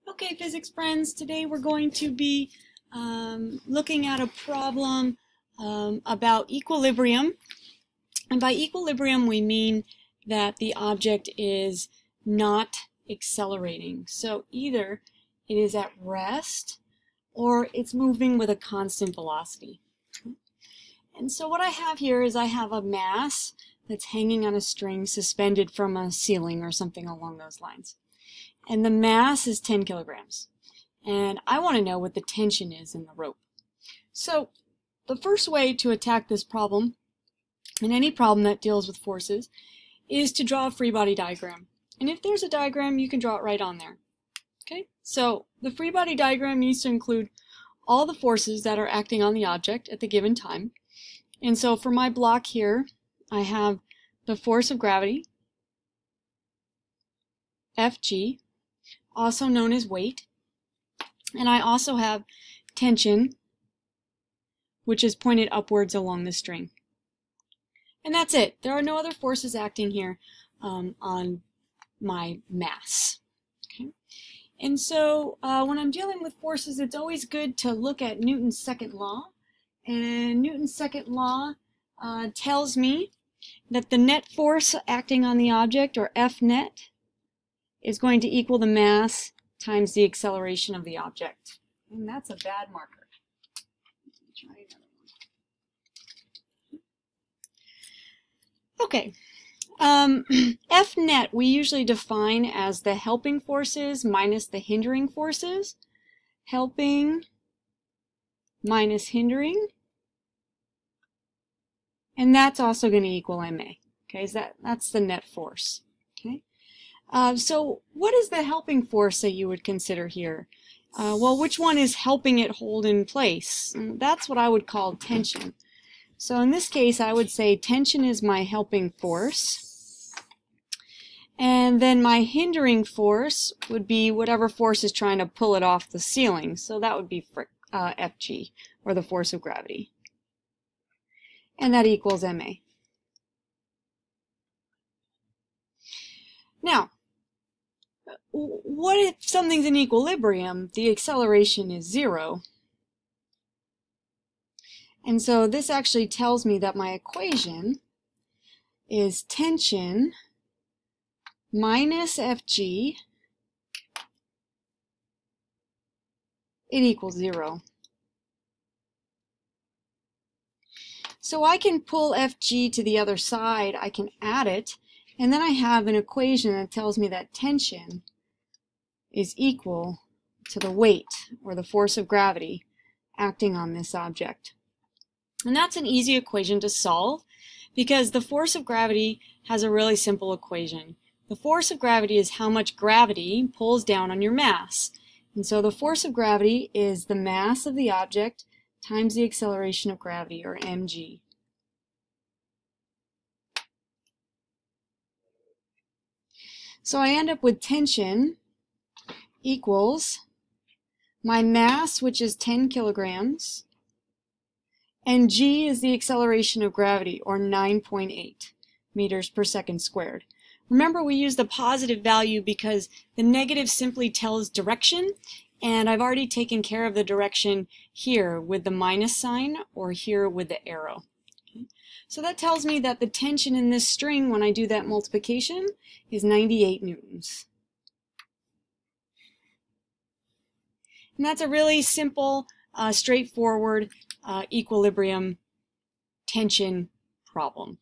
Okay, physics friends, today we're going to be looking at a problem about equilibrium. And by equilibrium, we mean that the object is not accelerating. So either it is at rest or it's moving with a constant velocity. And so what I have here is I have a mass that's hanging on a string suspended from a ceiling or something along those lines. And the mass is 10 kilograms. And I want to know what the tension is in the rope. So the first way to attack this problem, and any problem that deals with forces, is to draw a free body diagram. And if there's a diagram, you can draw it right on there. Okay, so the free body diagram needs to include all the forces that are acting on the object at the given time. And so for my block here, I have the force of gravity, Fg, also known as weight, and I also have tension, which is pointed upwards along the string. And that's it. There are no other forces acting here on my mass. Okay? And so when I'm dealing with forces, it's always good to look at Newton's second law. And Newton's second law tells me that the net force acting on the object, or F net, is going to equal the mass times the acceleration of the object. And that's a bad marker. Try another one. Okay. F net we usually define as the helping forces minus the hindering forces. Helping minus hindering. And that's also going to equal ma. Okay, so that's the net force. Okay. So what is the helping force that you would consider here? Well, which one is helping it hold in place? That's what I would call tension. So in this case, I would say tension is my helping force. And then my hindering force would be whatever force is trying to pull it off the ceiling. So that would be Fg, or the force of gravity. And that equals ma. Now, what if something's in equilibrium? The acceleration is 0. And so this actually tells me that my equation is tension minus Fg, it equals 0. So I can pull Fg to the other side, I can add it, and then I have an equation that tells me that tension is equal to the weight, or the force of gravity, acting on this object. And that's an easy equation to solve because the force of gravity has a really simple equation. The force of gravity is how much gravity pulls down on your mass. And so the force of gravity is the mass of the object times the acceleration of gravity, or mg. So I end up with tension equals my mass, which is 10 kilograms, and g is the acceleration of gravity, or 9.8 meters per second squared. Remember, we use the positive value because the negative simply tells direction, and I've already taken care of the direction here with the minus sign, or here with the arrow. Okay. So that tells me that the tension in this string, when I do that multiplication, is 98 newtons. And that's a really simple, straightforward equilibrium tension problem.